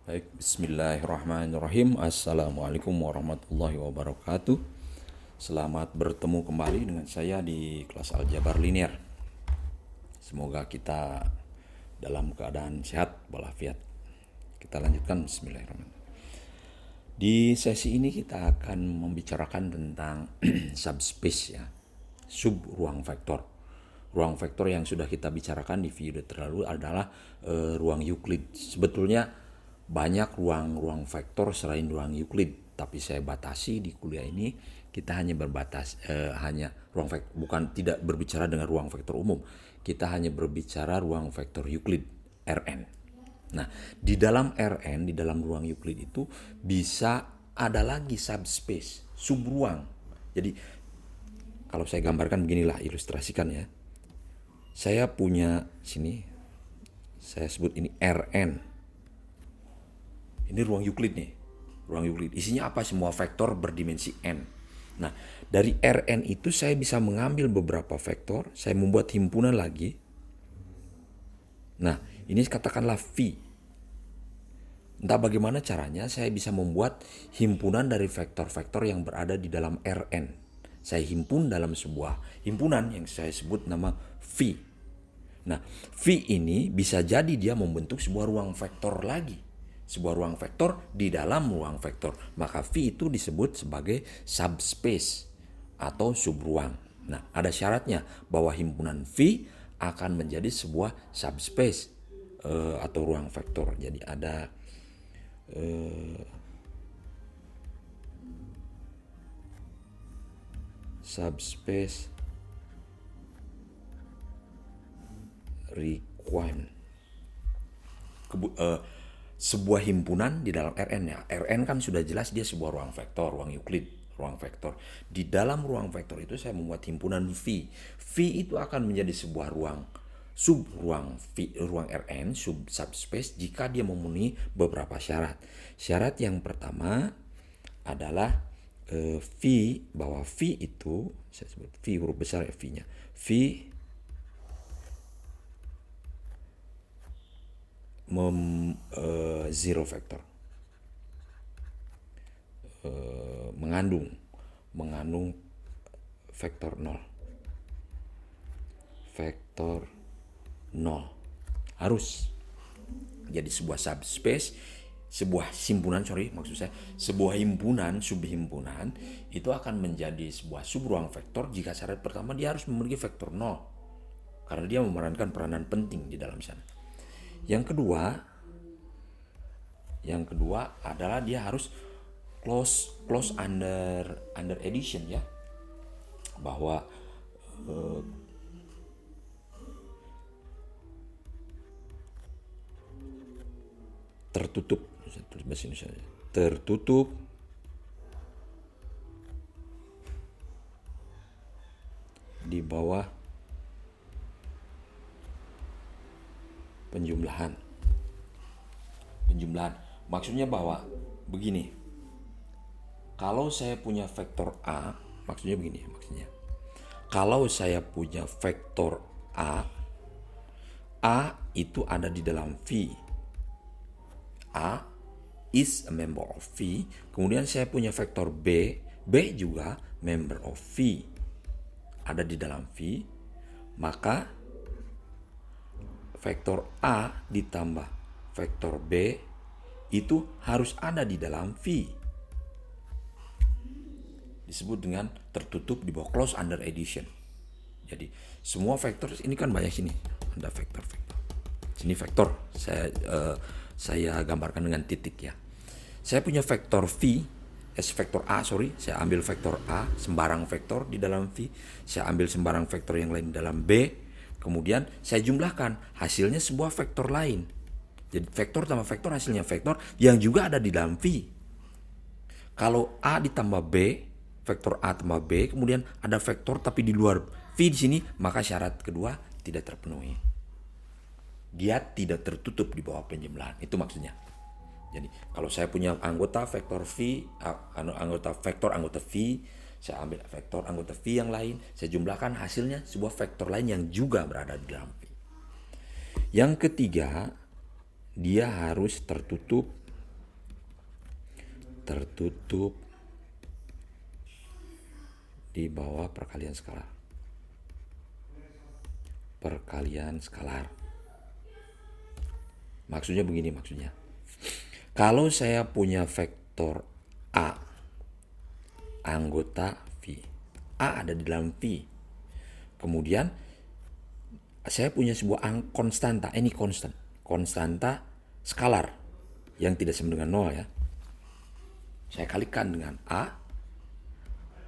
Baik, bismillahirrahmanirrahim. Assalamualaikum warahmatullahi wabarakatuh. Selamat bertemu kembali dengan saya di kelas Aljabar Linear. Semoga kita dalam keadaan sehat walafiat. Kita lanjutkan, bismillahirrahmanirrahim. Di sesi ini kita akan membicarakan tentang subspace ya, sub ruang vektor. Ruang vektor yang sudah kita bicarakan di video terdahulu adalah ruang Euclid. Sebetulnya banyak ruang-ruang vektor selain ruang Euclid, tapi saya batasi di kuliah ini kita hanya berbatas hanya ruang vektor, bukan tidak berbicara dengan ruang vektor umum. Kita hanya berbicara ruang vektor Euclid Rn. Nah, di dalam Rn, di dalam ruang Euclid itu bisa ada lagi subspace, subruang. Jadi kalau saya gambarkan beginilah, ilustrasikan ya. Saya punya sini, saya sebut ini Rn. Ini ruang Euclid nih. Ruang Euclid. Isinya apa? Semua vektor berdimensi n. Nah, dari Rn itu saya bisa mengambil beberapa vektor, saya membuat himpunan lagi. Nah, ini katakanlah V. Entah bagaimana caranya saya bisa membuat himpunan dari vektor-vektor yang berada di dalam Rn. Saya himpun dalam sebuah himpunan yang saya sebut nama V. Nah, V ini bisa jadi dia membentuk sebuah ruang vektor lagi. Sebuah ruang vektor di dalam ruang vektor. Maka V itu disebut sebagai subspace atau subruang. Nah, ada syaratnya bahwa himpunan V akan menjadi sebuah subspace atau ruang vektor. Jadi ada subspace requirement. Sebuah himpunan di dalam Rn ya. Rn kan sudah jelas dia sebuah ruang vektor, ruang Euclid, ruang vektor. Di dalam ruang vektor itu saya membuat himpunan V. V itu akan menjadi sebuah ruang subruang V, ruang Rn subspace jika dia memenuhi beberapa syarat. Syarat yang pertama adalah V, bahwa V itu saya sebut V huruf besar ya, V-nya. V zero vektor, mengandung vektor 0. Vektor 0 harus jadi sebuah subspace, sebuah himpunan, sebuah himpunan, subhimpunan itu akan menjadi sebuah subruang vektor jika syarat pertama dia harus memiliki vektor 0 karena dia memerankan peranan penting di dalam sana. Yang kedua adalah dia harus close under addition ya, bahwa tertutup di bawah penjumlahan. Maksudnya bahwa begini, kalau saya punya vektor A, maksudnya kalau saya punya vektor A itu ada di dalam V. A is a member of V. Kemudian saya punya vektor B, B juga member of V, ada di dalam V. Maka vektor A ditambah vektor B itu harus ada di dalam V. Disebut dengan tertutup di bawah close under addition. Jadi semua vektor ini kan banyak sini, ada vektor-vektor. Sini vektor saya gambarkan dengan titik ya. Saya punya vektor V, vektor A, saya ambil vektor A, sembarang vektor di dalam V, saya ambil sembarang vektor yang lain di dalam B, kemudian saya jumlahkan, hasilnya sebuah vektor lain. Jadi vektor tambah vektor hasilnya vektor yang juga ada di dalam V. Kalau A ditambah B, vektor A tambah B, kemudian ada vektor tapi di luar V di sini, maka syarat kedua tidak terpenuhi. Dia tidak tertutup di bawah penjumlahan. Itu maksudnya. Jadi kalau saya punya anggota vektor V, anggota V, saya ambil vektor anggota V yang lain, saya jumlahkan hasilnya sebuah vektor lain yang juga berada di dalam V. Yang ketiga, dia harus tertutup tertutup di bawah perkalian skalar. Perkalian skalar. Maksudnya begini maksudnya. Kalau saya punya vektor A, anggota V. A ada di dalam V. Kemudian saya punya sebuah konstanta, ini konstanta skalar yang tidak sama dengan 0 ya. Saya kalikan dengan A,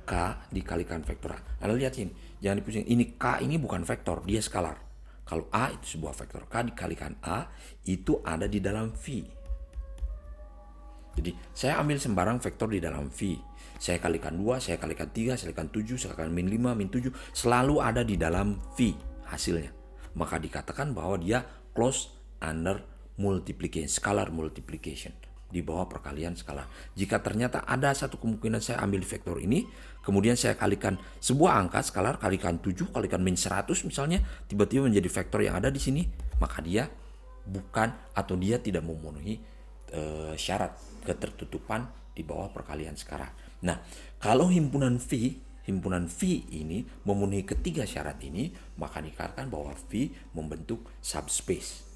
K dikalikan vektor A. Anda lihat sini, jangan dipusing. Ini K ini bukan vektor, dia skalar. Kalau A itu sebuah vektor, K dikalikan A itu ada di dalam V. Jadi saya ambil sembarang vektor di dalam V. Saya kalikan 2, saya kalikan 3, saya kalikan 7, saya kalikan min 5, min 7. Selalu ada di dalam V hasilnya. Maka dikatakan bahwa dia close under multiplication, scalar multiplication. Di bawah perkalian skalar. Jika ternyata ada satu kemungkinan saya ambil vektor ini, kemudian saya kalikan sebuah angka skalar, kalikan 7, kalikan min 100 misalnya, tiba-tiba menjadi vektor yang ada di sini, maka dia bukan atau dia tidak memenuhi syarat ketertutupan di bawah perkalian skalar. Nah, kalau himpunan V ini memenuhi ketiga syarat ini, maka dikatakan bahwa V membentuk subspace,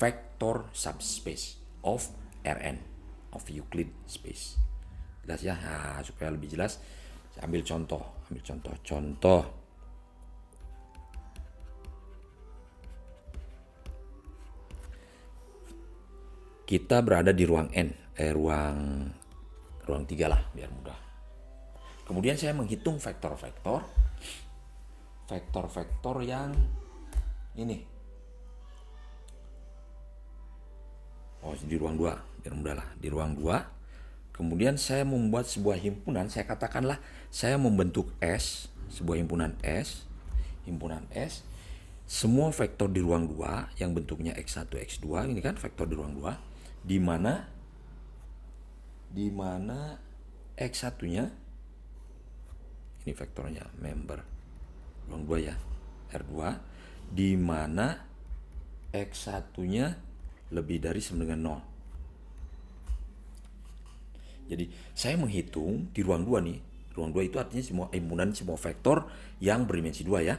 vektor subspace of Rn, of Euclid space. Jelas ya? Nah, supaya lebih jelas, saya ambil contoh. Kita berada di ruang N, ruang 3 lah, biar mudah. Kemudian saya menghitung vektor-vektor yang ini. Oh, di ruang 2, biar mudah lah. Di ruang 2. Kemudian saya membuat sebuah himpunan, saya katakanlah saya membentuk S, sebuah himpunan S. Semua vektor di ruang 2 yang bentuknya X1, X2, ini kan vektor di ruang 2, di mana X1-nya ini vektornya member ruang 2 ya, R2, di mana X1-nya lebih dari sama dengan 0. Jadi saya menghitung di ruang 2 nih. Ruang 2 itu artinya semua himpunan semua vektor yang berdimensi 2 ya.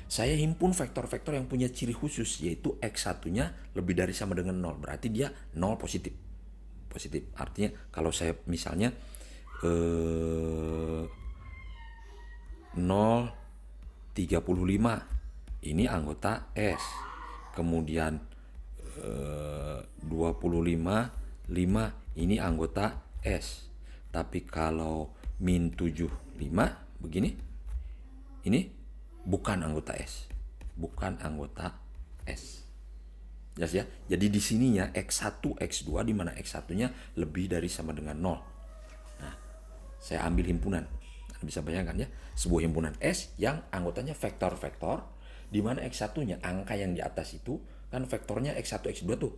Saya himpun vektor-vektor yang punya ciri khusus, yaitu X1-nya lebih dari sama dengan 0. Berarti dia 0 positif. Artinya kalau saya misalnya 0,35 ini anggota S. Kemudian 25,5 ini anggota S. Tapi kalau min 75 begini, ini bukan anggota S. Jelas ya? Jadi di sininya X1, X2 di mana X1-nya lebih dari sama dengan 0. Nah, saya ambil himpunan. Anda bisa bayangkan ya, sebuah himpunan S yang anggotanya vektor-vektor di mana X1-nya angka yang di atas itu kan vektornya X1, X2 tuh.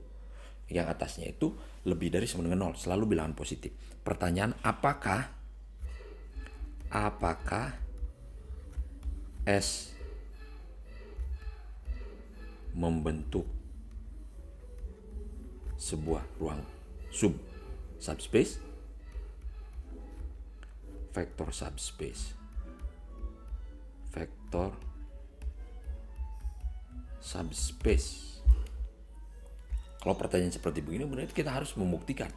Yang atasnya itu lebih dari sama dengan 0, selalu bilangan positif. Pertanyaan, apakah S membentuk sebuah ruang subspace, vektor subspace. Kalau pertanyaan seperti begini, berarti kita harus membuktikan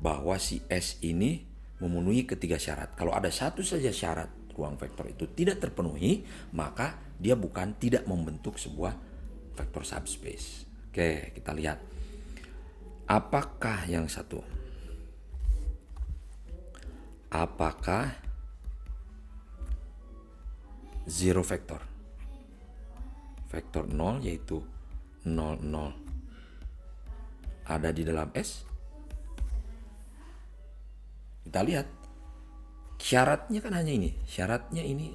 bahwa si S ini memenuhi ketiga syarat. Kalau ada satu saja syarat ruang vektor itu tidak terpenuhi, maka dia tidak membentuk sebuah vektor subspace. Oke, kita lihat. Apakah yang satu? Apakah zero vektor? Vektor 0 yaitu 0, 0 ada di dalam S? Kita lihat. Syaratnya kan hanya ini. Syaratnya ini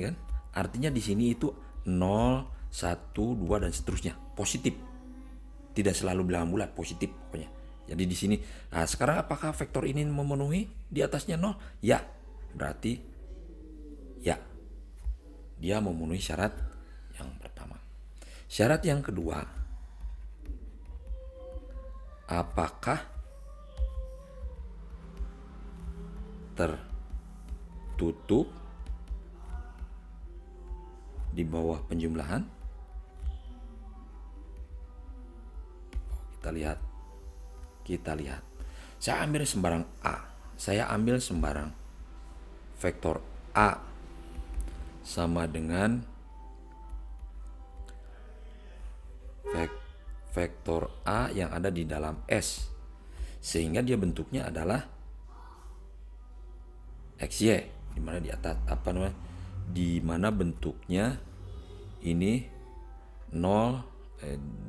kan. Artinya di sini itu 0, 1, 2 dan seterusnya. Positif. Tidak selalu bilangan bulat, positif pokoknya. Jadi di sini. Nah, sekarang apakah vektor ini memenuhi di atasnya 0? Ya. Berarti ya. Dia memenuhi syarat yang pertama. Syarat yang kedua, apakah tertutup di bawah penjumlahan. Kita lihat. Saya ambil sembarang A. Saya ambil sembarang vektor A sama dengan vektor A yang ada di dalam S, sehingga dia bentuknya adalah XY, di mana di atas di mana bentuknya ini 0,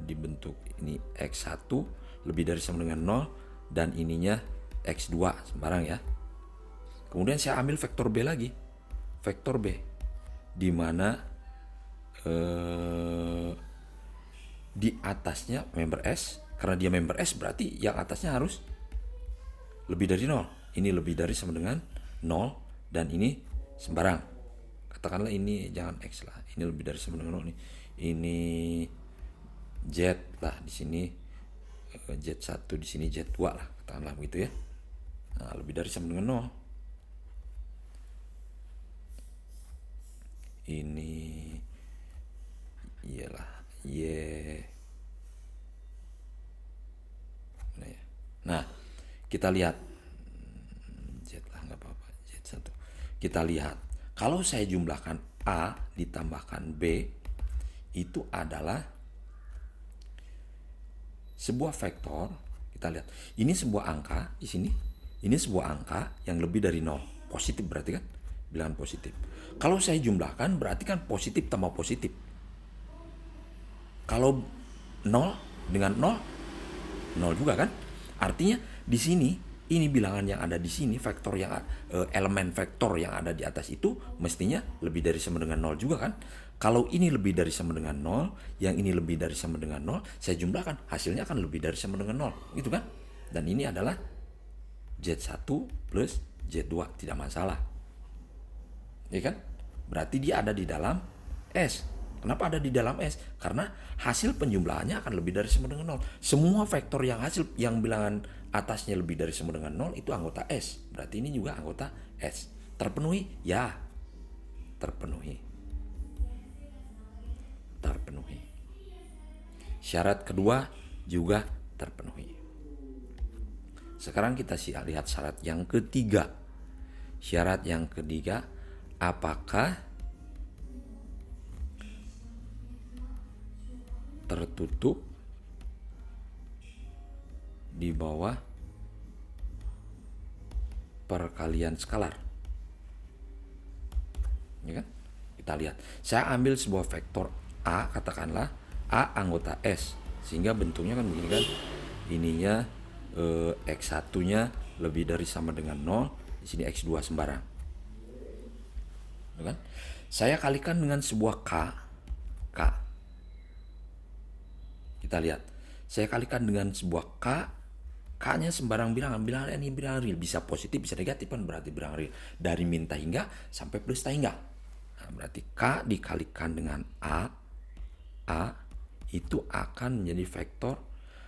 dibentuk ini X1 lebih dari sama dengan 0 dan ininya X2 sembarang ya. Kemudian saya ambil vektor B lagi. Vektor B di mana di atasnya member S, karena dia member S berarti yang atasnya harus lebih dari 0. Ini lebih dari sama dengan 0 dan ini sembarang. Katakanlah ini jangan X lah. Ini lebih dari sama dengan 0 nih. Ini Z lah di sini, Z1 di sini Z2 lah, katakanlah begitu ya. Nah, lebih dari sama dengan 0. Ini iyalah Y. Nah, kita lihat Z lah, nggak apa-apa, Z1. Kita lihat, kalau saya jumlahkan A ditambahkan B, itu adalah sebuah vektor. Kita lihat, ini sebuah angka di sini. Ini sebuah angka yang lebih dari 0. Positif berarti kan? Bilangan positif. Kalau saya jumlahkan berarti kan positif tambah positif. Kalau 0 dengan 0, 0 juga kan? Artinya di sini, ini bilangan yang ada di sini, vektor yang elemen vektor yang ada di atas itu mestinya lebih dari sama dengan 0 juga kan? Kalau ini lebih dari sama dengan 0, yang ini lebih dari sama dengan 0, saya jumlahkan, hasilnya akan lebih dari sama dengan 0, gitu kan? Dan ini adalah Z1 plus Z2, tidak masalah. Ya kan? Berarti dia ada di dalam S. Kenapa ada di dalam S? Karena hasil penjumlahannya akan lebih dari sama dengan 0. Semua vektor yang hasil yang bilangan atasnya lebih dari sama dengan 0 itu anggota S. Berarti ini juga anggota S. Terpenuhi? Ya. Terpenuhi. Terpenuhi. Syarat kedua juga terpenuhi. Sekarang kita lihat syarat yang ketiga. Syarat yang ketiga, apakah tertutup di bawah perkalian skalar? Ya kan? Kita lihat. Saya ambil sebuah vektor A, katakanlah A anggota S, sehingga bentuknya kan begini kan. Ininya X1-nya lebih dari sama dengan 0, di sini X2 sembarang. Ya kan? Saya kalikan dengan sebuah K. Kita lihat. Saya kalikan dengan sebuah K. K-nya sembarang bilangan. Bilangan ini bilangan real. Bisa positif, bisa negatif kan, berarti bilangan real. Dari min hingga sampai plus hingga. Nah, berarti K dikalikan dengan A itu akan menjadi vektor.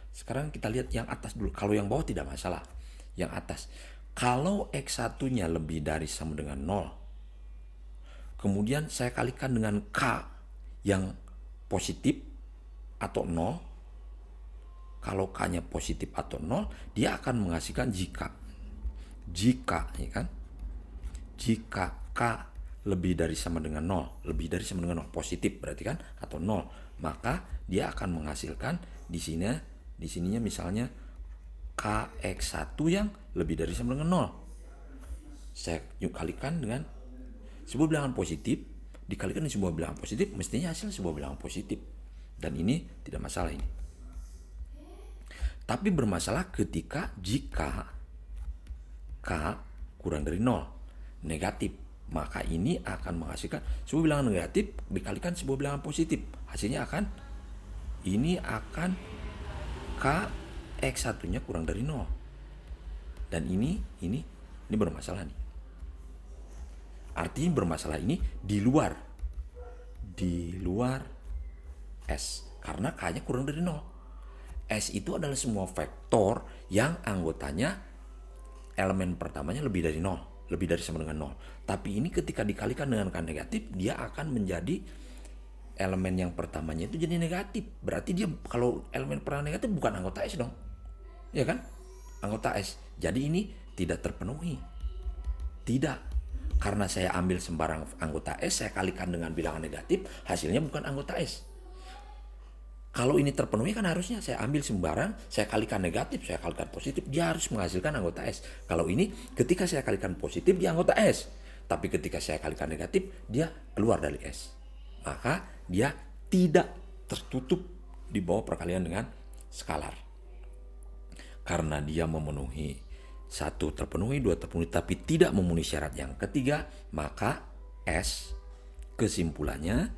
Sekarang kita lihat yang atas dulu. Kalau yang bawah tidak masalah. Yang atas. Kalau X1-nya lebih dari sama dengan 0. Kemudian saya kalikan dengan K yang positif atau 0. Kalau K-nya positif atau 0, dia akan menghasilkan jika ya kan? Jika K lebih dari sama dengan 0, lebih dari sama dengan 0, positif berarti kan, atau 0, maka dia akan menghasilkan di sininya misalnya KX1 yang lebih dari sama dengan 0. Saya kalikan dengan sebuah bilangan positif, dikalikan dengan sebuah bilangan positif, mestinya hasil sebuah bilangan positif. Dan ini tidak masalah ini. Tapi bermasalah jika K kurang dari 0, negatif. Maka ini akan menghasilkan sebuah bilangan negatif dikalikan sebuah bilangan positif. Hasilnya akan K X1-nya kurang dari 0. Dan ini bermasalah nih. Artinya bermasalah ini di luar S, karena K-nya kurang dari 0. S itu adalah semua vektor yang anggotanya elemen pertamanya lebih dari 0. lebih dari sama dengan 0. Tapi ini ketika dikalikan dengan angka negatif, dia akan menjadi elemen yang pertamanya itu jadi negatif. Berarti dia kalau elemen pertama negatif bukan anggota S dong. Ya kan? Anggota S. Jadi ini tidak terpenuhi. Tidak. Karena saya ambil sembarang anggota S, saya kalikan dengan bilangan negatif, hasilnya bukan anggota S. Kalau ini terpenuhi kan harusnya saya ambil sembarang, saya kalikan negatif, saya kalikan positif, dia harus menghasilkan anggota S. Kalau ini ketika saya kalikan positif, dia anggota S. Tapi ketika saya kalikan negatif, dia keluar dari S. Maka dia tidak tertutup di bawah perkalian dengan skalar. Karena dia memenuhi 1 terpenuhi, 2 terpenuhi, tapi tidak memenuhi syarat yang ketiga, maka S kesimpulannya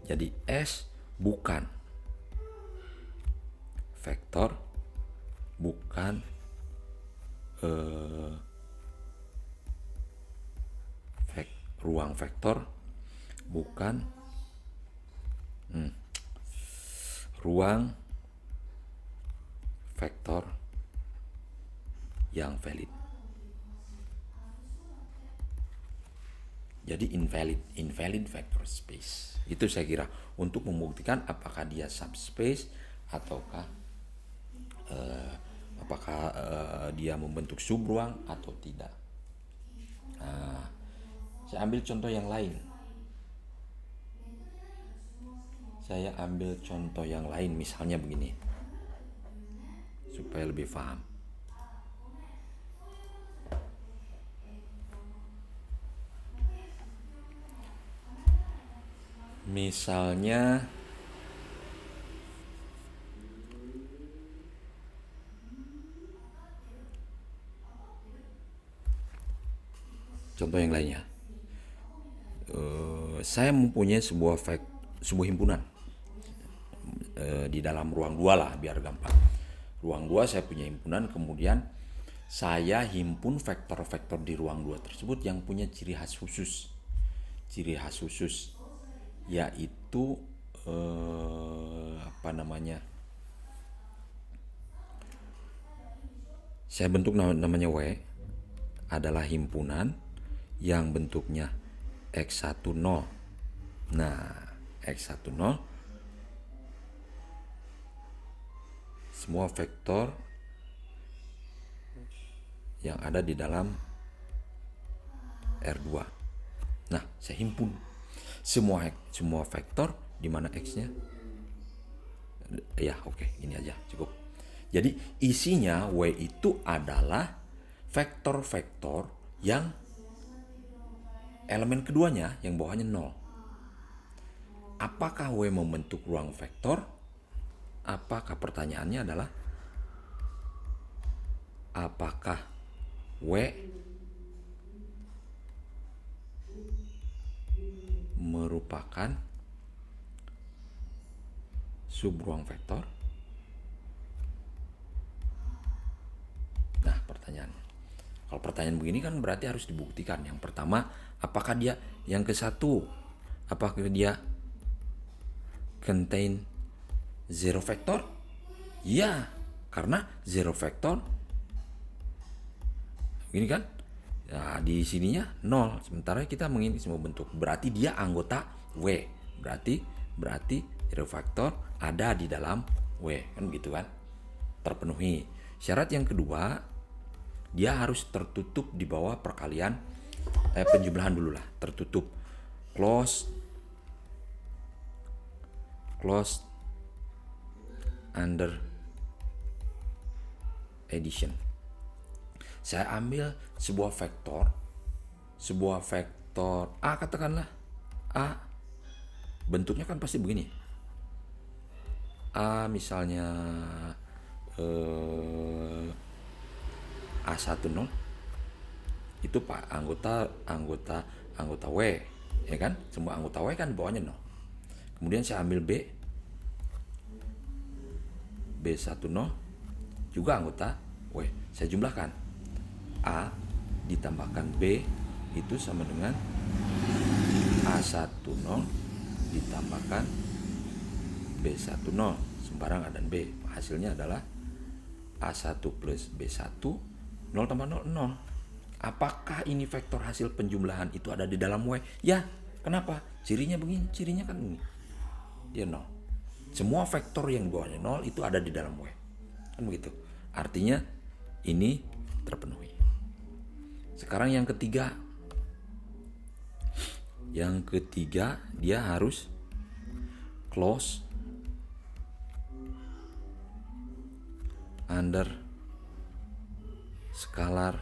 jadi S bukan vektor, bukan ruang vektor, bukan ruang vektor yang valid. Jadi invalid vector space. Itu saya kira untuk membuktikan apakah dia subspace ataukah dia membentuk subruang atau tidak. Nah, saya ambil contoh yang lain. Misalnya begini, supaya lebih paham. Misalnya contoh yang lainnya, saya mempunyai sebuah himpunan di dalam ruang 2 lah, biar gampang. Ruang 2 saya punya himpunan, kemudian saya himpun vektor-vektor di ruang 2 tersebut yang punya ciri khas khusus. Yaitu saya bentuk namanya W, adalah himpunan yang bentuknya X10. Nah, X10 semua vektor yang ada di dalam R2. Nah, saya himpun semua vektor di mana X-nya. Ya, oke, ini aja cukup. Jadi isinya W itu adalah vektor-vektor yang elemen keduanya yang bawahnya 0. Apakah W membentuk ruang vektor? Apakah pertanyaannya adalah apakah W merupakan subruang vektor? Nah, pertanyaannya. Kalau pertanyaan begini kan berarti harus dibuktikan. Yang pertama, apakah dia, yang ke satu, apakah dia contain zero vektor? Ya, karena zero vektor begini kan? Nah, di sininya 0. Sementara kita menginginkan semua bentuk. Berarti dia anggota W. Berarti zero vektor ada di dalam W. Kan gitu kan? Terpenuhi. Syarat yang kedua, dia harus tertutup di bawah perkalian penjumlahan dulu lah. Tertutup. Close under addition. Saya ambil sebuah vektor A, katakanlah A, bentuknya kan pasti begini. A misalnya A10 itu Pak anggota W, ya kan? Semua anggota W kan bawahnya 0. Kemudian saya ambil B10 juga anggota W. Saya jumlahkan. A ditambahkan B itu sama dengan A10 ditambahkan B10. Sembarang A dan B. Hasilnya adalah A1 plus B1, 0 tambah 0, 0. Apakah ini vektor hasil penjumlahan itu ada di dalam W? Ya, kenapa? Cirinya begini, cirinya kan ini. Dia 0. Semua vektor yang bawahnya 0 itu ada di dalam W. Kan begitu. Artinya ini terpenuhi. Sekarang yang ketiga. Yang ketiga dia harus close under scalar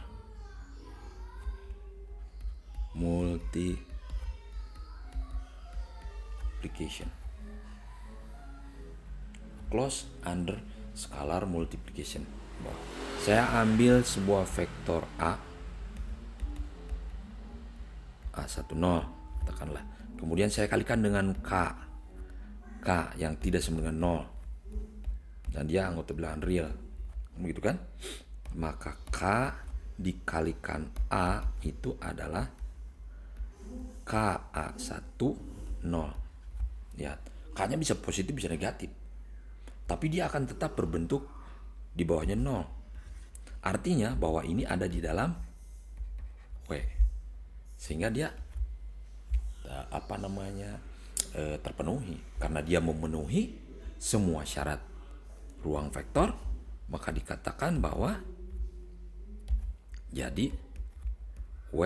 multiplication. Close under scalar multiplication. Saya ambil sebuah vektor A10, tekanlah. Kemudian saya kalikan dengan K yang tidak sama dengan 0. Dan dia anggota bilangan real. Begitu kan? Maka K dikalikan A itu adalah KA1 0. Lihat, K-nya bisa positif bisa negatif. Tapi dia akan tetap berbentuk di bawahnya 0. Artinya bahwa ini ada di dalam W. Sehingga dia terpenuhi. Karena dia memenuhi semua syarat ruang vektor, maka dikatakan bahwa jadi W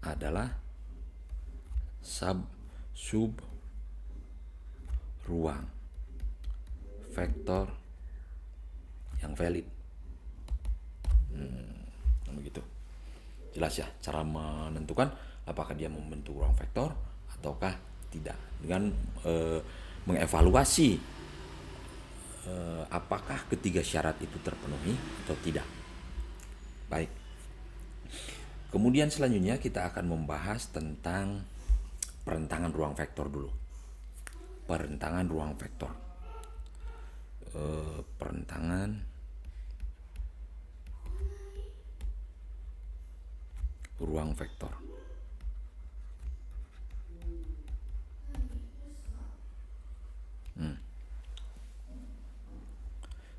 adalah sub ruang vektor yang valid. Begitu. Jelas ya cara menentukan apakah dia membentuk ruang vektor ataukah tidak dengan mengevaluasi apakah ketiga syarat itu terpenuhi atau tidak. Baik. Kemudian selanjutnya kita akan membahas tentang perentangan ruang vektor dulu. Perentangan ruang vektor. Perentangan ruang vektor.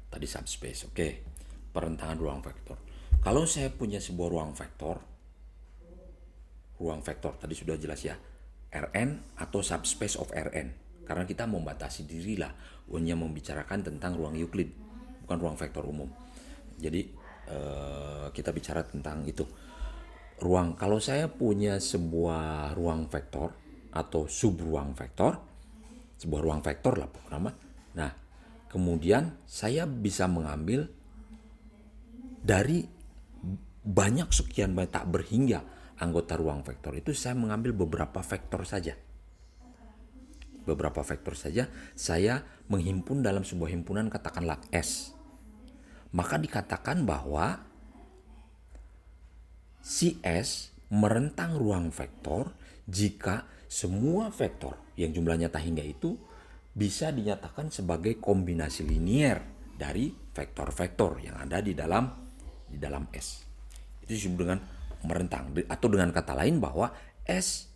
Tadi subspace, oke. Perentangan ruang vektor. Kalau saya punya sebuah ruang vektor tadi sudah jelas ya, Rn atau subspace of Rn. Karena kita membatasi dirilah hanya membicarakan tentang ruang Euclid, bukan ruang vektor umum. Jadi kita bicara tentang itu. Kalau saya punya sebuah ruang vektor atau sub ruang vektor, sebuah ruang vektor lah pokoknya. Nah, kemudian saya bisa mengambil dari banyak sekian banyak tak berhingga anggota ruang vektor itu, saya mengambil beberapa vektor saja. Beberapa vektor saja saya menghimpun dalam sebuah himpunan, katakanlah S. Maka dikatakan bahwa si S merentang ruang vektor jika semua vektor yang jumlahnya tak hingga itu bisa dinyatakan sebagai kombinasi linier dari vektor-vektor yang ada di dalam S. Itu disebut dengan merentang, atau dengan kata lain bahwa S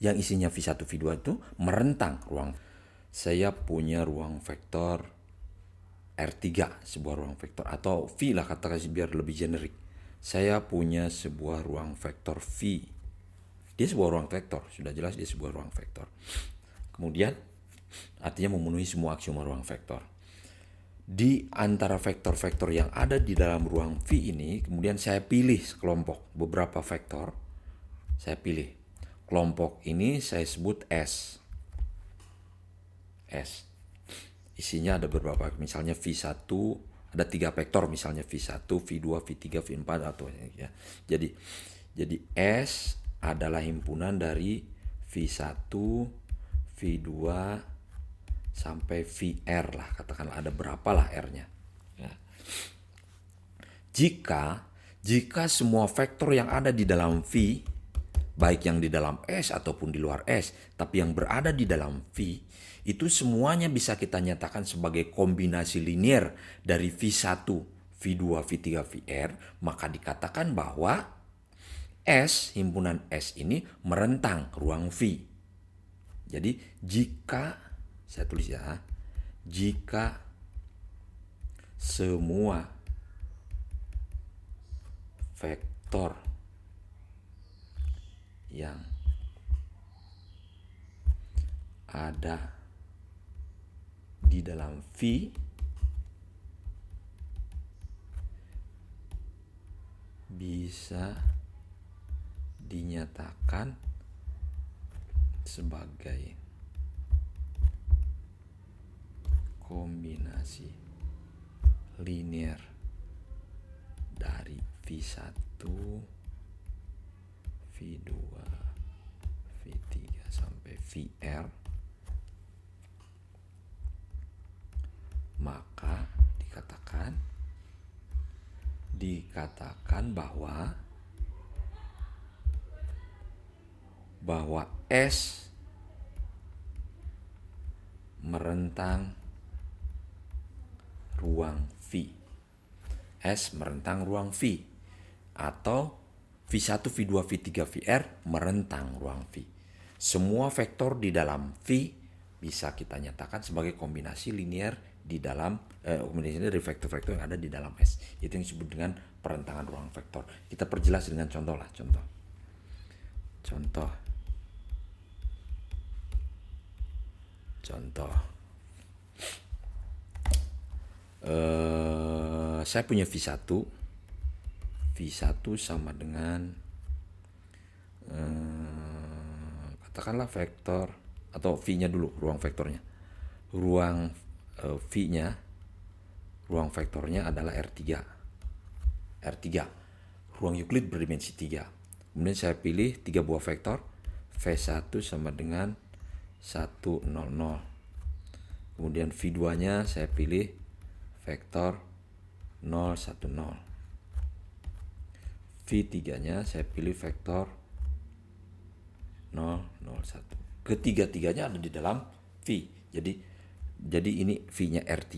yang isinya V1, V2 itu merentang ruang. Saya punya ruang vektor R3, sebuah ruang vektor, atau V lah katakan biar lebih generik. Saya punya sebuah ruang vektor V. Dia sebuah ruang vektor, sudah jelas dia sebuah ruang vektor. Kemudian artinya memenuhi semua aksioma ruang vektor. Di antara vektor-vektor yang ada di dalam ruang V ini, kemudian saya pilih sekelompok beberapa vektor. Saya pilih kelompok ini, saya sebut S. Isinya ada beberapa, misalnya V1 ada 3 vektor, misalnya V1, V2, V3, V4 atau ya. Jadi S adalah himpunan dari V1, V2 sampai VR lah, katakanlah ada berapa lah R-nya. Ya. Jika semua vektor yang ada di dalam V, baik yang di dalam S ataupun di luar S, tapi yang berada di dalam V, itu semuanya bisa kita nyatakan sebagai kombinasi linier dari V1, V2, V3, VR, maka dikatakan bahwa S, himpunan S ini merentang ruang V. Jadi jika, saya tulis ya, jika semua vektor yang ada di dalam V bisa dinyatakan sebagai kombinasi linear dari V1, V2, V3 sampai VR, maka dikatakan bahwa S merentang ruang V. S merentang ruang V, atau V1, V2, V3, VR merentang ruang V. Semua vektor di dalam V bisa kita nyatakan sebagai kombinasi linear di dalam kombinasi dari vektor-vektor yang ada di dalam S. Itu yang disebut dengan perentangan ruang vektor. Kita perjelas dengan contoh lah, contoh. Saya punya V1 sama dengan katakanlah vektor, atau V-nya dulu, ruang vektornya. Ruang V-nya, ruang vektornya adalah R3. Ruang Euclid berdimensi 3. Kemudian saya pilih 3 buah vektor. V1 sama dengan 1, 0, 0. Kemudian V2-nya saya pilih vektor 0, 1, 0. V3-nya saya pilih vektor 0, 0, 1. Ketiga-tiganya ada di dalam V. Jadi ini V-nya R3.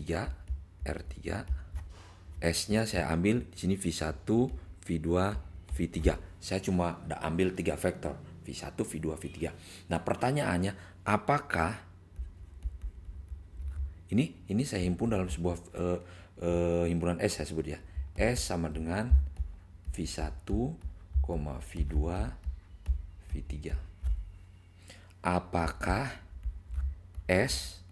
S-nya saya ambil di sini V1, V2, V3. Saya cuma ambil 3 vektor, V1, V2, V3. Nah, pertanyaannya, apakah ini saya himpun dalam sebuah himpunan S, saya sebut ya. S sama dengan V1, V2, V3. Apakah S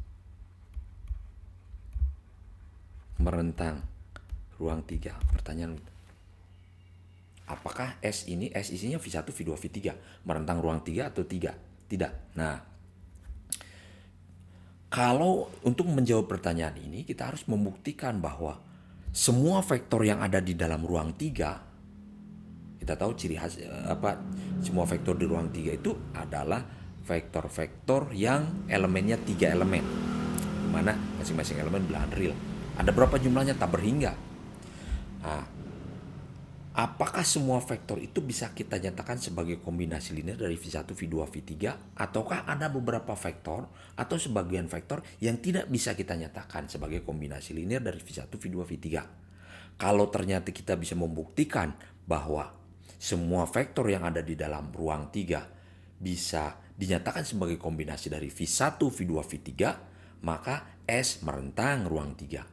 merentang ruang 3? Pertanyaan. Apakah S isinya V1, V2, V3 merentang ruang 3 atau tidak? Nah, kalau untuk menjawab pertanyaan ini, kita harus membuktikan bahwa semua vektor yang ada di dalam ruang 3, kita tahu ciri khas semua vektor di ruang 3 itu adalah vektor-vektor yang elemennya 3 elemen, di mana masing-masing elemen bilangan real. Ada berapa jumlahnya? Tak berhingga. Nah, apakah semua vektor itu bisa kita nyatakan sebagai kombinasi linear dari V1, V2, V3, ataukah ada beberapa vektor atau sebagian vektor yang tidak bisa kita nyatakan sebagai kombinasi linear dari V1, V2, V3? Kalau ternyata kita bisa membuktikan bahwa semua vektor yang ada di dalam ruang 3 bisa dinyatakan sebagai kombinasi dari V1, V2, V3, maka S merentang ruang 3.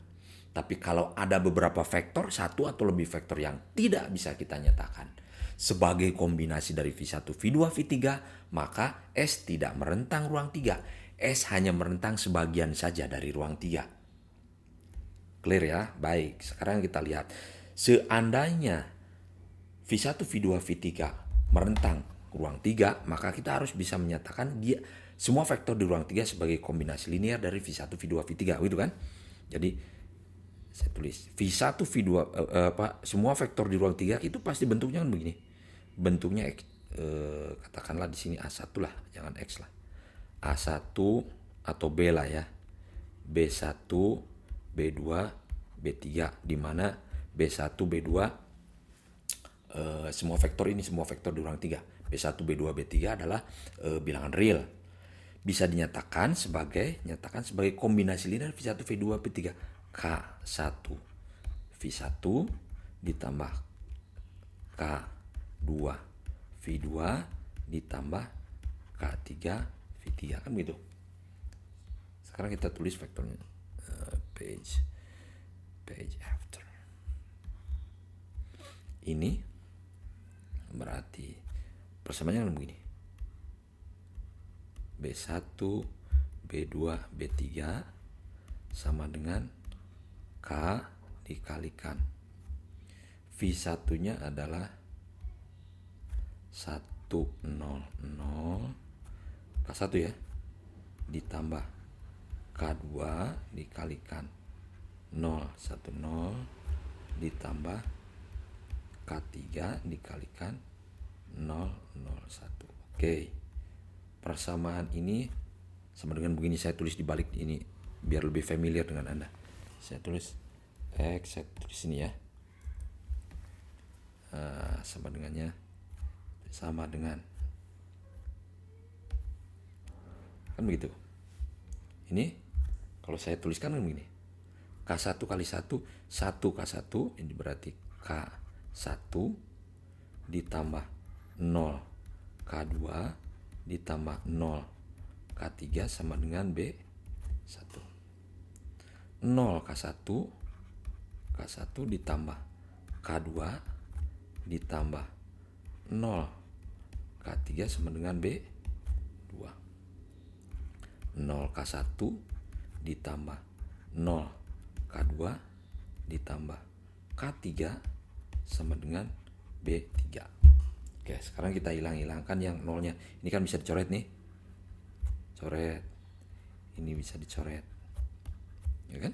Tapi kalau ada beberapa vektor, satu atau lebih vektor yang tidak bisa kita nyatakan sebagai kombinasi dari V1, V2, V3, maka S tidak merentang ruang 3. S hanya merentang sebagian saja dari ruang 3. Clear ya? Baik, sekarang kita lihat. Seandainya V1, V2, V3 merentang ruang 3, maka kita harus bisa menyatakan dia semua vektor di ruang 3 sebagai kombinasi linear dari V1, V2, V3, gitu kan? Jadi saya tulis V1, V2 semua vektor di ruang 3 itu pasti bentuknya kan begini. Bentuknya katakanlah di sini A1 lah, jangan X lah. A1 atau B lah ya. B1, B2, B3, di mana B1, B2 semua vektor di ruang 3. B1, B2, B3 adalah bilangan real. Bisa dinyatakan sebagai kombinasi linear V1, V2, V3. K1 V1 ditambah K2 V2 ditambah K3 V3, kan begitu. Sekarang kita tulis vektornya page after. Ini Persamaannya kan begini. B1, B2, B3 sama dengan K dikalikan V1-nya adalah 100 K1 ya, ditambah K2 dikalikan 010 ditambah K3 dikalikan 001. Oke. Persamaan ini sama dengan begini, saya tulis di balik ini biar lebih familiar dengan Anda. Saya tulis X, saya tulis sini ya. Sama dengan kan begitu. Ini kalau saya tuliskan kan begini. K1 kali 1, 1 K1, ini berarti K1 ditambah 0 K2 ditambah 0 K3 sama dengan B1. 0 K1 ditambah K2 ditambah 0 K3 sama dengan B2. 0 K1 ditambah 0 K2 ditambah K3 sama dengan B3. Oke, sekarang kita hilangkan yang nolnya. Ini kan bisa dicoret nih. Coret. Ini bisa dicoret. Ya kan?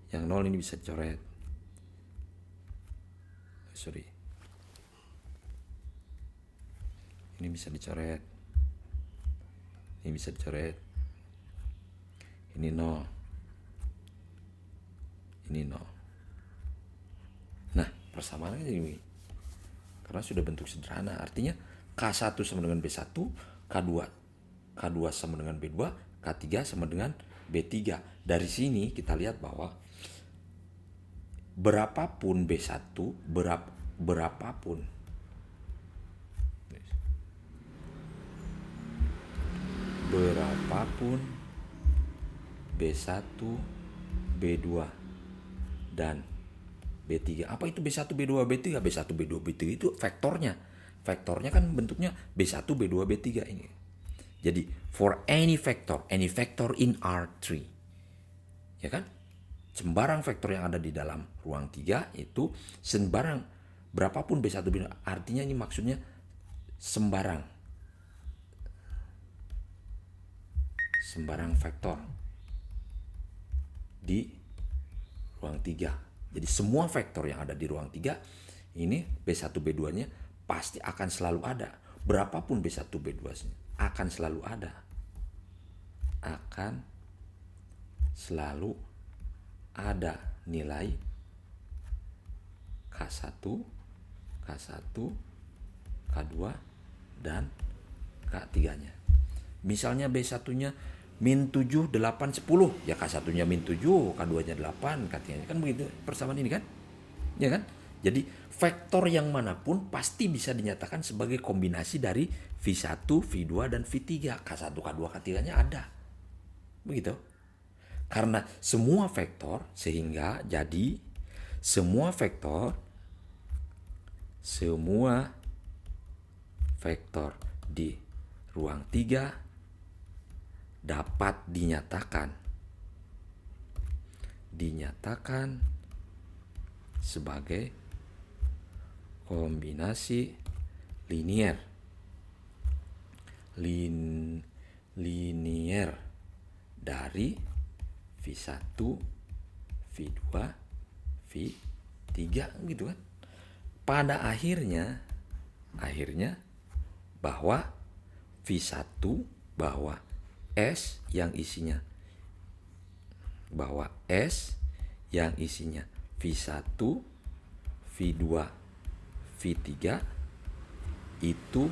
Yang nol ini bisa dicoret. Sorry. Ini bisa dicoret. Ini bisa dicoret. Ini nol. Ini nol. Nah, persamaannya jadi begini. Karena sudah bentuk sederhana, artinya K1 sama dengan B1, K2 sama dengan B2, K3 sama dengan B3. Dari sini kita lihat bahwa berapapun B1, berapapun B1, B2 dan B3. Apa itu B1, B2, B3? B1, B2, B3 itu vektornya. Vektornya kan bentuknya B1, B2, B3 ini. Jadi for any vector in R3, ya kan? Sembarang vektor yang ada di dalam ruang 3 itu sembarang berapapun B1, B2, artinya ini maksudnya sembarang vektor di ruang 3. Jadi semua vektor yang ada di ruang 3 ini B1, B2-nya pasti akan selalu ada. Berapapun B1, B2-nya akan selalu ada. Akan selalu ada nilai K1, K2, dan K3-nya. Misalnya B1-nya min 7, 8, 10. Ya K1-nya min 7, K2-nya 8, K3-nya. Kan begitu persamaan ini kan? Ya kan? Jadi vektor yang manapun pasti bisa dinyatakan sebagai kombinasi dari V1, V2, dan V3. K1, K2, K3-nya ada. Begitu. Karena semua vektor, sehingga jadi semua vektor di ruang 3 dapat dinyatakan sebagai kombinasi linier dari V1, V2, V3 gitu kan. Pada akhirnya bahwa V1 bahwa S yang isinya V1, V2, V3 itu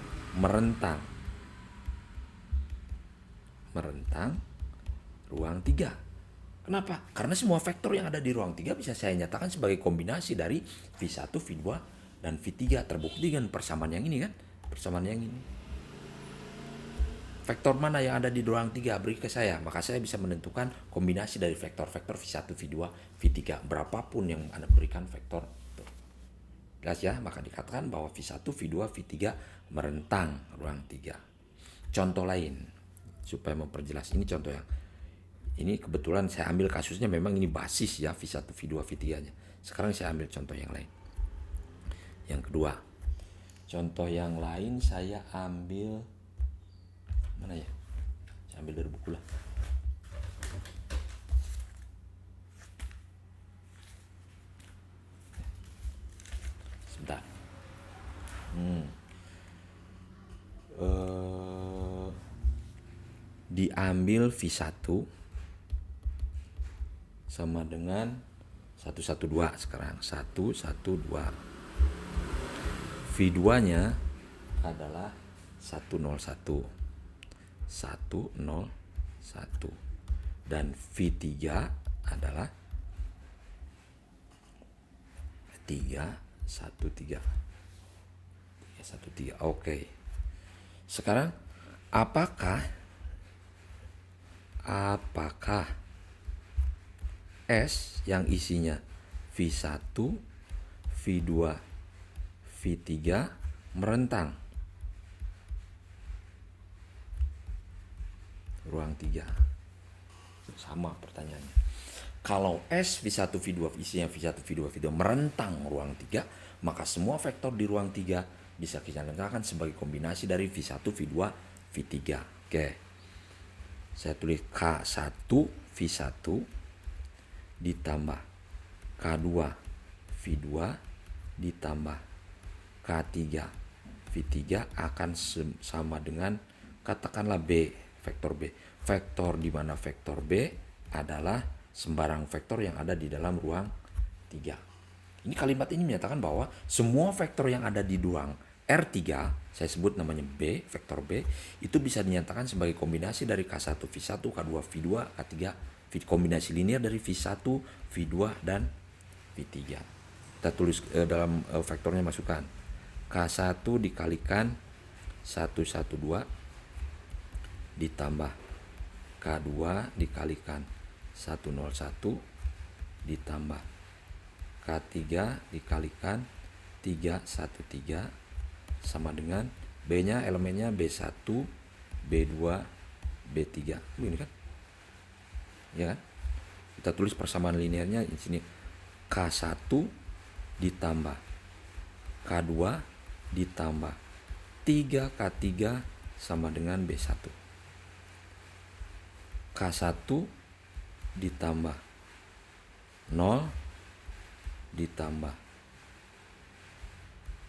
merentang ruang 3. Kenapa? Karena semua vektor yang ada di ruang 3 bisa saya nyatakan sebagai kombinasi dari V1, V2, dan V3. Terbukti dengan persamaan yang ini kan? Persamaan yang ini. Vektor mana yang ada di ruang 3 beri ke saya, maka saya bisa menentukan kombinasi dari vektor-vektor V1, V2, V3 berapapun yang Anda berikan vektor. Jelas ya, maka dikatakan bahwa V1, V2, V3 merentang ruang 3. Contoh lain, supaya memperjelas, ini contoh yang ini kebetulan saya ambil kasusnya memang ini basis ya V1, V2, V3-nya. Sekarang saya ambil contoh yang lain. Yang kedua, contoh yang lain saya ambil mana ya? Saya ambil dari buku lah. Sebentar. Diambil V1 sama dengan 112 sekarang. 112. V2-nya adalah 101. 101. Dan V3 adalah 313. 313. Oke. Sekarang apakah S yang isinya V1, V2, V3 merentang ruang 3? Sama pertanyaannya. Kalau S V1, V2 isinya V1, V2, V2 merentang ruang 3, maka semua vektor di ruang 3 bisa kita nyatakan sebagai kombinasi dari V1, V2, V3. Oke. Saya tulis K1 V1 ditambah K2 V2 ditambah K3 V3 akan sama dengan katakanlah B, vektor B. Vektor di mana vektor B adalah sembarang vektor yang ada di dalam ruang 3. Ini kalimat ini menyatakan bahwa semua vektor yang ada di ruang R3, saya sebut namanya B, vektor B, itu bisa dinyatakan sebagai kombinasi dari K1 V1, K2 V2, K3, kombinasi linear dari V1, V2, dan V3. Kita tulis dalam vektornya masukkan K1 dikalikan 112 ditambah K2 dikalikan 101 ditambah K3 dikalikan 313 sama dengan B-nya elemennya B1, B2, B3. Ini kan? Ya kan? Kita tulis persamaan linearnya di sini K1 ditambah K2 ditambah 3K3 sama dengan B1. K1 ditambah 0 ditambah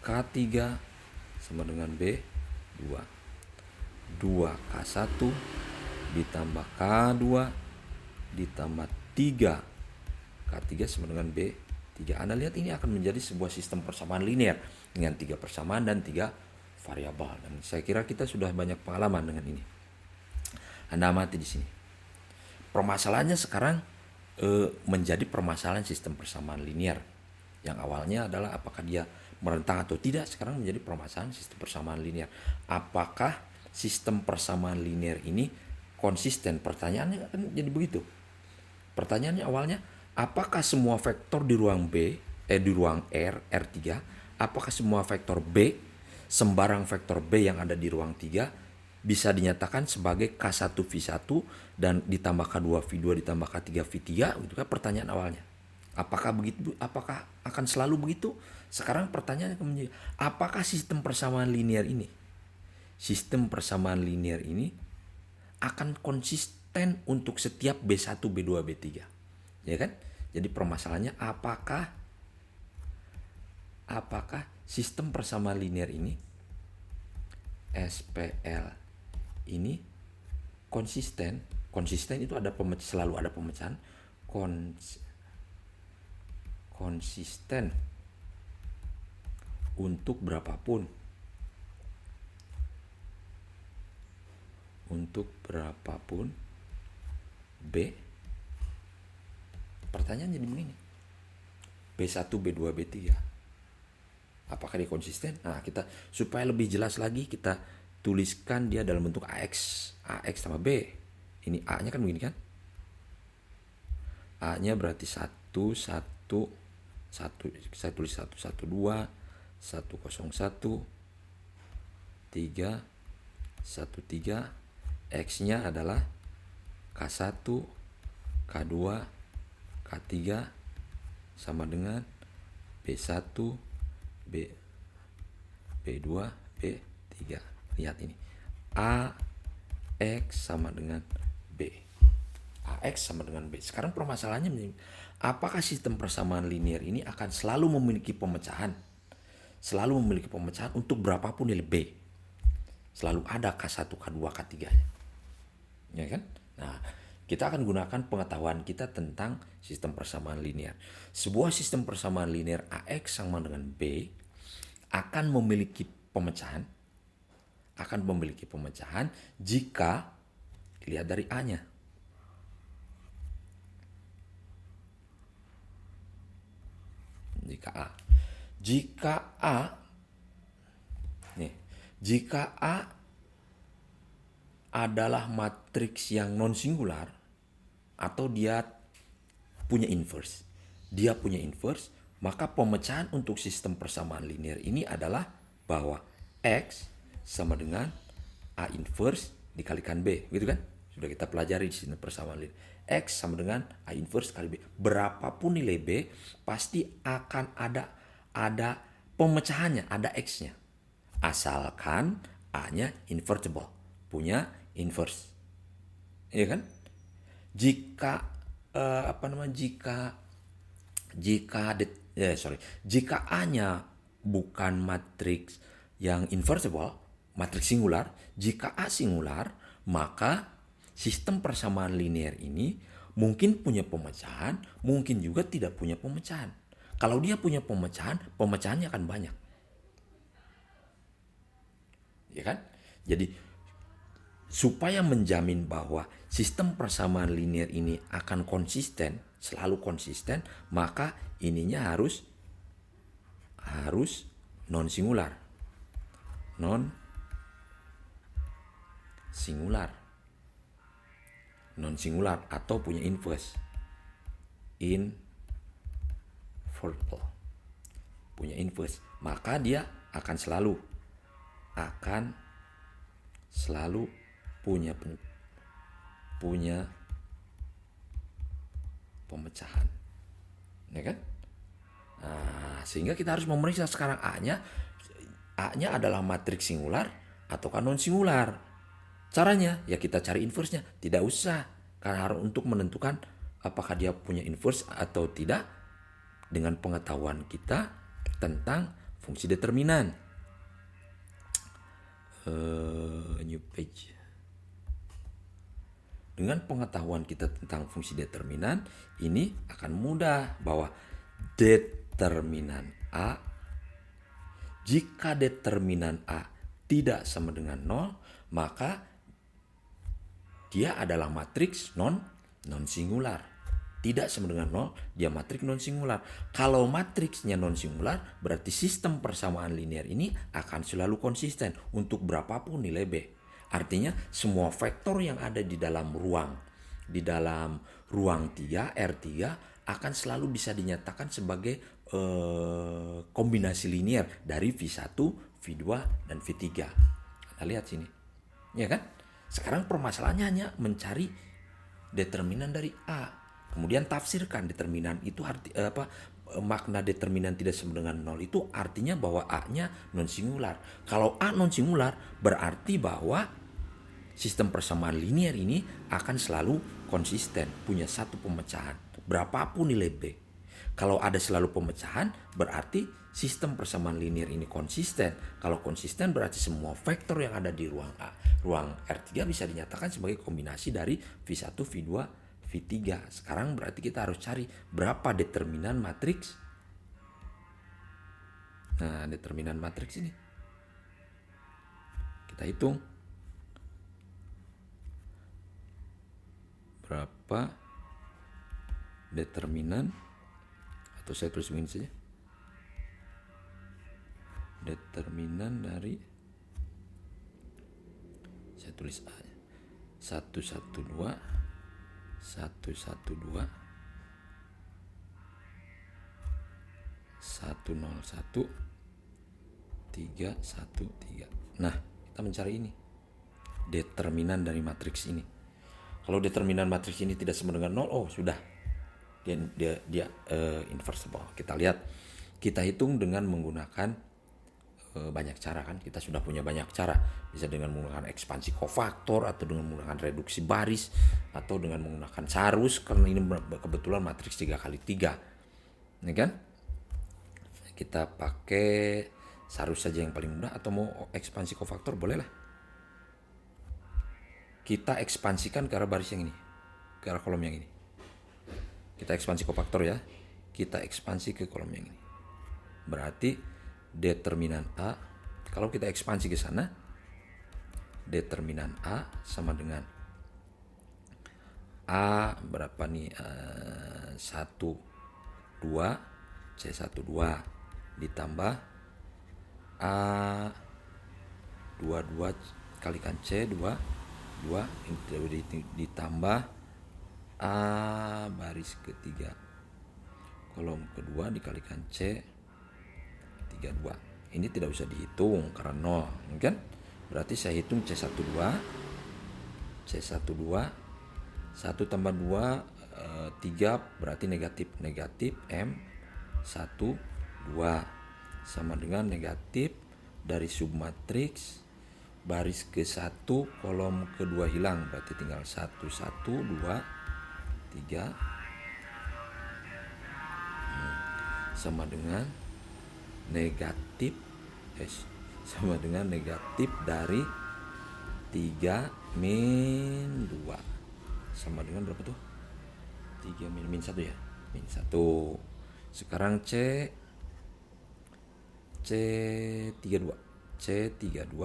K3 sama dengan B2. 2K1 ditambah K2 ditambah 3K3 sama dengan B3. Anda lihat ini akan menjadi sebuah sistem persamaan linear dengan 3 persamaan dan 3 variabel. Dan saya kira kita sudah banyak pengalaman dengan ini. Anda amati di sini. Permasalahannya sekarang menjadi permasalahan sistem persamaan linear. Yang awalnya adalah apakah dia merentang atau tidak, sekarang menjadi permasalahan sistem persamaan linear. Apakah sistem persamaan linear ini konsisten? Pertanyaannya kan jadi begitu. Pertanyaannya awalnya, apakah semua vektor di ruang di ruang R3, apakah semua vektor B, sembarang vektor B yang ada di ruang 3 bisa dinyatakan sebagai K1 V1 dan ditambah K2 V2 ditambah K3 V3? Itu kan pertanyaan awalnya. Apakah begitu? Apakah akan selalu begitu? Sekarang pertanyaannya menjadi, apakah sistem persamaan linear ini akan konsisten untuk setiap B1, B2, B3? Ya kan? Jadi permasalahannya apakah sistem persamaan linear ini SPL ini konsisten itu ada selalu ada pemecahan konsisten untuk berapapun B. Pertanyaan jadi begini, B1, B2, B3 apakah dia konsisten? Nah, kita supaya lebih jelas lagi kita tuliskan dia dalam bentuk AX sama B. Ini A-nya kan begini kan? A-nya berarti 1, 1, 1, saya tulis 1, 1, 2, 101 3 13. X-nya adalah K1 K2 K3 sama dengan B1 B B2 B3. Lihat ini, AX sama dengan B. AX sama dengan B. Sekarang permasalahannya, apakah sistem persamaan linear ini akan selalu memiliki pemecahan? Selalu memiliki pemecahan untuk berapapun nilai B. Selalu ada K1, K2, K3. Ya kan? Nah, kita akan gunakan pengetahuan kita tentang sistem persamaan linear. Sebuah sistem persamaan linear AX sama dengan B akan memiliki pemecahan jika dilihat dari A-nya. Jika A adalah matriks yang non singular atau dia punya inverse. Maka pemecahan untuk sistem persamaan linear ini adalah bahwa X sama dengan A inverse dikalikan B, gitu kan? Sudah kita pelajari di sistem persamaan linear. X sama dengan A inverse kali B. Berapapun nilai B, pasti akan ada pemecahannya, ada X-nya. Asalkan A-nya invertible, punya inverse. Iya kan? Jika A-nya bukan matriks yang invertible, matriks singular, jika A singular, maka sistem persamaan linear ini mungkin punya pemecahan, mungkin juga tidak punya pemecahan. Kalau dia punya pemecahan, pemecahannya akan banyak. Ya kan? Jadi supaya menjamin bahwa sistem persamaan linear ini akan konsisten, selalu konsisten, maka ininya harus non singular. Non singular atau punya inverse. Invertible. Punya inverse, maka dia akan selalu punya pemecahan, ya kan? Nah, sehingga kita harus memeriksa sekarang A-nya adalah matriks singular ataukah non singular. Caranya ya kita cari inverse-nya, tidak usah, karena harus untuk menentukan apakah dia punya inverse atau tidak dengan pengetahuan kita tentang fungsi determinan. New page. Dengan pengetahuan kita tentang fungsi determinan, ini akan mudah bahwa determinan A, jika determinan A tidak sama dengan 0, maka dia adalah matriks non singular. Tidak sama dengan 0, dia matriks non singular. Kalau matriksnya non singular, berarti sistem persamaan linear ini akan selalu konsisten untuk berapapun nilai B. Artinya semua vektor yang ada di dalam ruang 3, R3 akan selalu bisa dinyatakan sebagai kombinasi linear dari V1, V2, dan V3. Anda lihat sini. Ya kan? Sekarang permasalahannya hanya mencari determinan dari A. Kemudian tafsirkan determinan itu makna determinan tidak sama dengan 0 itu artinya bahwa A-nya non singular. Kalau A non singular berarti bahwa sistem persamaan linear ini akan selalu konsisten, punya satu pemecahan, berapapun nilai B. Kalau ada selalu pemecahan, berarti sistem persamaan linear ini konsisten. Kalau konsisten berarti semua vektor yang ada di ruang R3 bisa dinyatakan sebagai kombinasi dari V1, V2, V3. Sekarang berarti kita harus cari berapa determinan matriks. Nah, determinan matriks ini kita hitung. Berapa determinan, atau saya tulis begini saja, determinan dari, saya tulis A nya 112 101 101 3, 1, 3. Nah, kita mencari ini. Determinan dari matriks ini. Kalau determinan matriks ini tidak sama dengan 0, oh sudah. Dia inversible. Kita lihat, kita hitung dengan menggunakan banyak cara kan. Kita sudah punya banyak cara. Bisa dengan menggunakan ekspansi kofaktor, atau dengan menggunakan reduksi baris, atau dengan menggunakan sarus, karena ini kebetulan matriks 3 kali 3. Ini kan? Kita pakai sarus saja yang paling mudah, atau mau ekspansi kofaktor boleh lah. Kita ekspansikan ke arah baris yang ini, ke arah kolom yang ini. Kita ekspansi kofaktor ya. Kita ekspansi ke kolom yang ini. Berarti determinan A, kalau kita ekspansi ke sana, determinan A sama dengan A berapa nih? 1, 2, C1, 2 ditambah A 22 kalikan C 2 ditambah A baris ketiga kolom kedua dikalikan C 32. Ini tidak usah dihitung karena 0 kan? Berarti saya hitung C12 1 tambah 2 3 berarti negatif M 1 2 sama dengan negatif dari submatriks baris ke-1 kolom kedua hilang, berarti tinggal 1 1 2 3 sama dengan negatif dari 3 min 2 sama dengan berapa tuh? 3 min 1 ya? Min 1. Sekarang C32. C32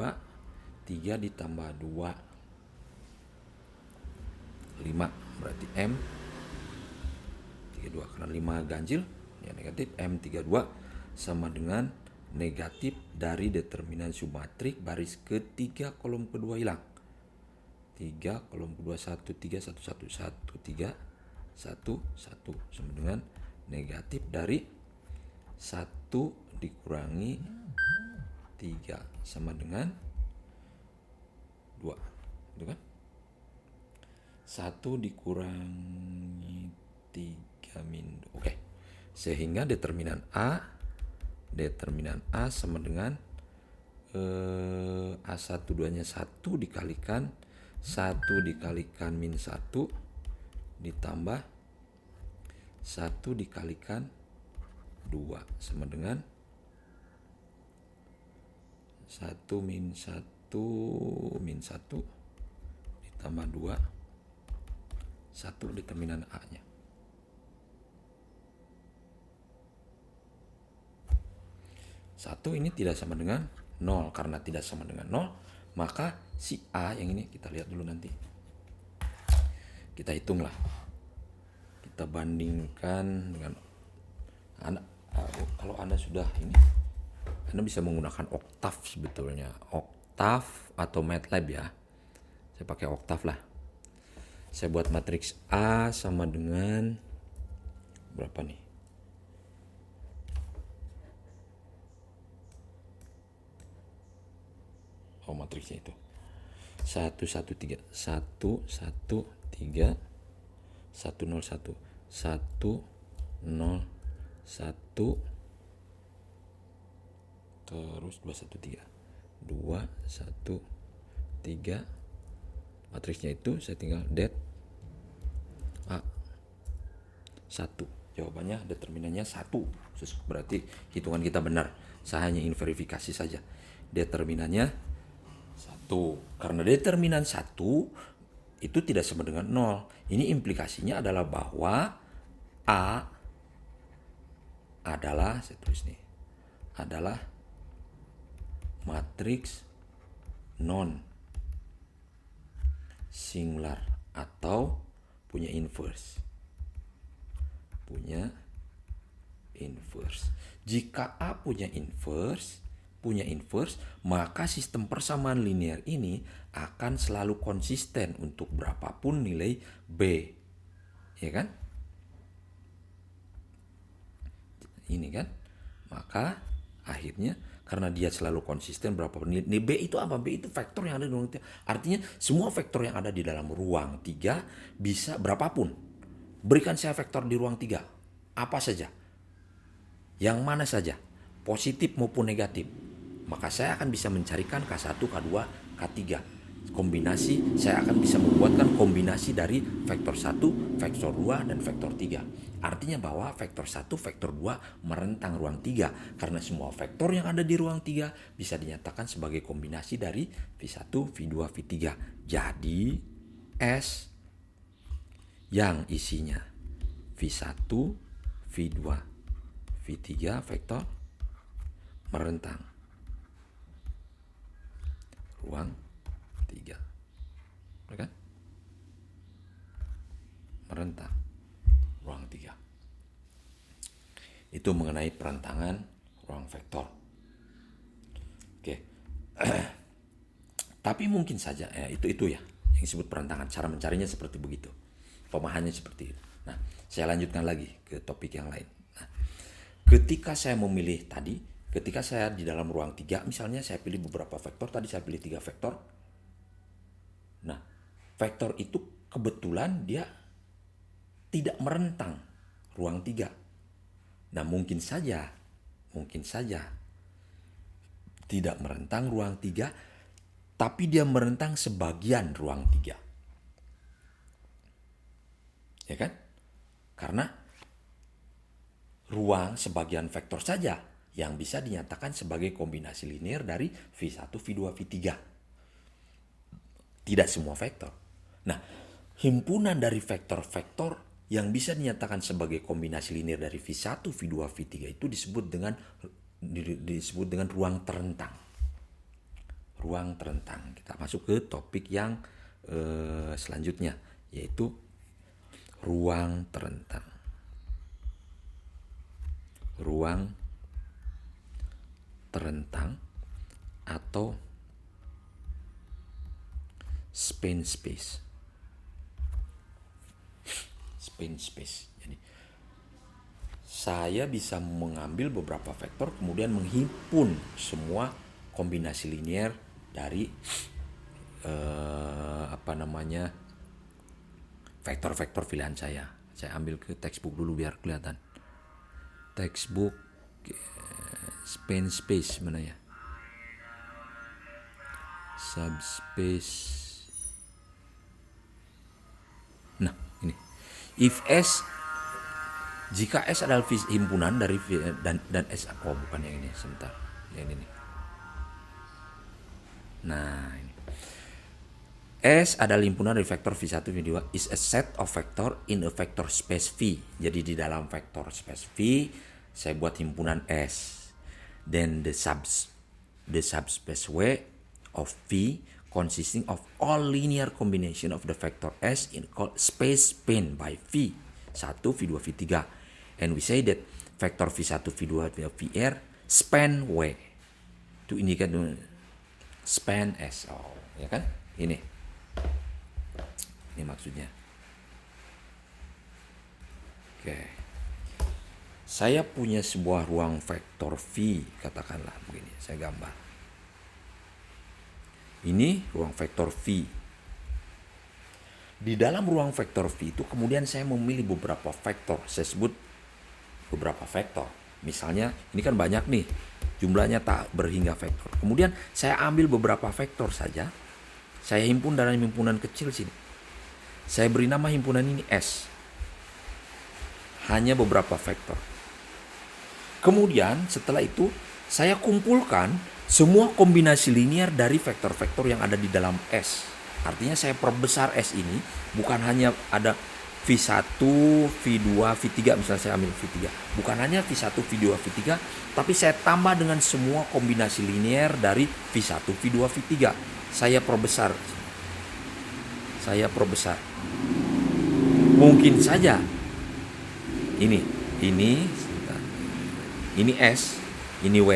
3 ditambah 2 5 berarti M 32 karena 5 ganjil ya negatif M32 sama dengan negatif dari determinan submatrik baris ketiga kolom kedua hilang. 3 kolom kedua 1 3 1 1 1 3 1 1 sama dengan negatif dari 1 dikurangi 3 sama dengan 2. Gitu kan? 1 dikurangi 3 min 2. Oke. Sehingga determinan A sama dengan A1 2-nya 1 dikalikan 1 dikalikan min 1 ditambah 1 dikalikan 2 sama dengan 1 min 1 ditambah 2 1 determinan A-nya. Satu ini tidak sama dengan 0. Karena tidak sama dengan 0, maka si A yang ini kita lihat dulu nanti. Kita hitunglah. Kita bandingkan dengan kalau Anda sudah ini, Anda bisa menggunakan Octave sebetulnya. Octave atau MATLAB ya. Saya pakai Octave lah. Saya buat matriks A sama dengan berapa nih? Oh, matriksnya itu 1 1 3 1 1 3 1 0 1 1 0 1 terus 2 1 3 2 1 3. Matriksnya itu saya tinggal det A 1. Jawabannya determinannya 1. Berarti hitungan kita benar. Saya hanya inverifikasi saja. Determinannya 1. Karena determinan 1 itu tidak sama dengan 0. Ini implikasinya adalah bahwa A adalah, saya tulis nih, adalah matriks non singular atau punya inverse. Jika A punya inverse, maka sistem persamaan linear ini akan selalu konsisten untuk berapapun nilai B. Ya kan? Ini kan? Maka Akhirnya karena dia selalu konsisten berapa menit. B itu apa? B itu vektor yang ada di ruang 3. Artinya semua vektor yang ada di dalam ruang 3 bisa berapapun. Berikan saya vektor di ruang 3. Apa saja. Yang mana saja. Positif maupun negatif. Maka saya akan bisa mencarikan K1, K2, K3. Kombinasi, saya akan bisa membuatkan kombinasi dari vektor 1, vektor 2, dan vektor 3. Artinya bahwa vektor 1, vektor 2 merentang ruang 3. Karena semua vektor yang ada di ruang 3 bisa dinyatakan sebagai kombinasi dari V1, V2, V3. Jadi S yang isinya V1, V2, V3 vektor merentang ruang 3. Kan? Merentang ruang 3. Itu mengenai perentangan ruang vektor. Oke. Tapi mungkin saja itu ya yang disebut perentangan. Cara mencarinya seperti begitu. Pemahamannya seperti itu. Nah, saya lanjutkan lagi ke topik yang lain. Nah, ketika saya memilih tadi, ketika saya di dalam ruang 3, misalnya saya pilih beberapa vektor, tadi saya pilih 3 vektor. Nah, vektor itu kebetulan dia tidak merentang ruang 3. Nah, mungkin saja tidak merentang ruang 3, tapi dia merentang sebagian ruang 3. Ya kan? Karena ruang sebagian vektor saja yang bisa dinyatakan sebagai kombinasi linear dari V1, V2, V3. Tidak semua vektor. Nah, himpunan dari vektor-vektor yang bisa dinyatakan sebagai kombinasi linear dari V1, V2, V3 itu disebut dengan ruang terentang. Ruang terentang. Kita masuk ke topik yang selanjutnya, yaitu ruang terentang. Ruang terentang atau spin space. Spin space. Jadi saya bisa mengambil beberapa vektor kemudian menghimpun semua kombinasi linear dari vektor-vektor pilihan saya. Saya ambil ke textbook dulu biar kelihatan. Textbook spin space mana ya? Subspace. Nah, ini. If S, jika S adalah himpunan dari dan S, bukan yang ini, sebentar. Yang ini. Nah, ini. S adalah himpunan dari vektor V1, V2 is a set of vector in a vector space V. Jadi di dalam vector space V saya buat himpunan S. Then the subspace W of V consisting of all linear combination of the vector S in called space spanned by V. 1, V2, V3. And we say that vector V1, V2, VR span W. Itu indikat span S. Oh, ya kan? Ini maksudnya. Oke. Saya punya sebuah ruang vektor V, katakanlah begini, saya gambar. Ini ruang vektor V. Di dalam ruang vektor V itu kemudian saya memilih beberapa vektor. Saya sebut beberapa vektor. Misalnya ini kan banyak nih, jumlahnya tak berhingga vektor. Kemudian saya ambil beberapa vektor saja. Saya himpun dalam himpunan kecil sini. Saya beri nama himpunan ini S. Hanya beberapa vektor. Kemudian setelah itu saya kumpulkan semua kombinasi linear dari vektor-vektor yang ada di dalam S. Artinya saya perbesar S ini, bukan hanya ada V1, V2, V3, misalnya saya ambil V3. Bukan hanya V1, V2, V3, tapi saya tambah dengan semua kombinasi linear dari V1, V2, V3. Saya perbesar. Mungkin saja ini S, ini W.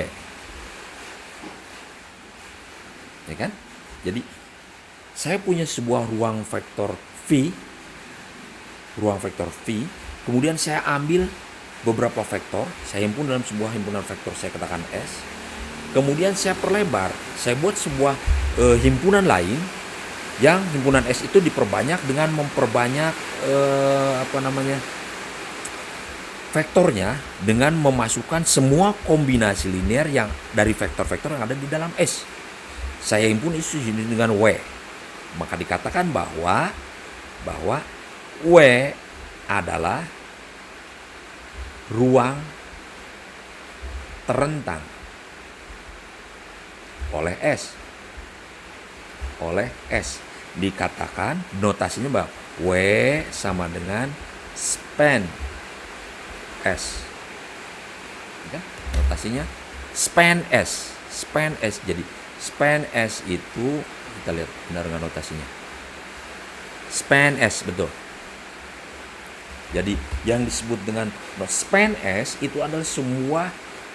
Ya kan? Jadi saya punya sebuah ruang vektor V, kemudian saya ambil beberapa vektor, saya himpun dalam sebuah himpunan vektor, saya katakan S. Kemudian saya perlebar, saya buat sebuah himpunan lain, yang himpunan S itu diperbanyak dengan memperbanyak vektornya, dengan memasukkan semua kombinasi linear yang dari vektor-vektor yang ada di dalam S. Saya himpun itu dengan W. Maka dikatakan bahwa W adalah ruang terentang oleh S. Dikatakan notasinya bahwa W sama dengan span S. Ya, notasinya span S. Jadi span S itu, kita lihat benar dengan notasinya. Span S, betul. Jadi yang disebut dengan span S itu adalah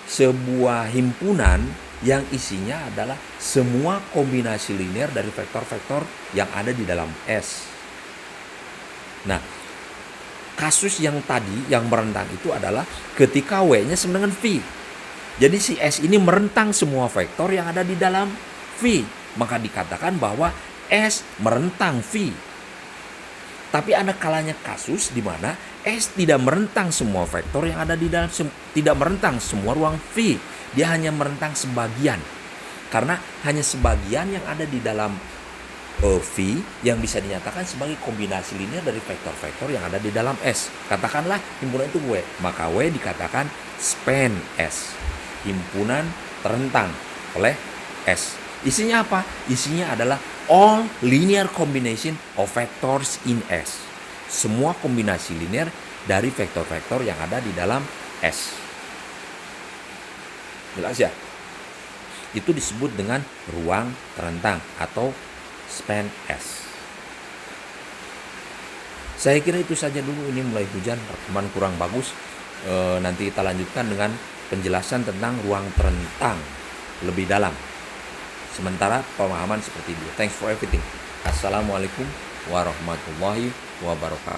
sebuah himpunan yang isinya adalah semua kombinasi linear dari vektor-vektor yang ada di dalam S. Nah, kasus yang tadi yang merentang itu adalah ketika W-nya sama dengan V. Jadi si S ini merentang semua vektor yang ada di dalam V. Maka dikatakan bahwa S merentang V. Tapi ada kalanya kasus di mana S tidak merentang semua vektor yang ada di dalam, tidak merentang semua ruang V. Dia hanya merentang sebagian. Karena hanya sebagian yang ada di dalam V yang bisa dinyatakan sebagai kombinasi linear dari vektor-vektor yang ada di dalam S. Katakanlah himpunan itu W, maka W dikatakan span S, himpunan terentang oleh S. Isinya apa? Isinya adalah all linear combination of vectors in S. Semua kombinasi linear dari vektor-vektor yang ada di dalam S. Jelas ya? Itu disebut dengan ruang terentang atau span S. Saya kira itu saja dulu, ini mulai hujan, rekaman kurang bagus. Nanti kita lanjutkan dengan penjelasan tentang ruang terentang lebih dalam. Sementara pemahaman seperti itu. Thanks for everything. Assalamualaikum warahmatullahi wabarakatuh.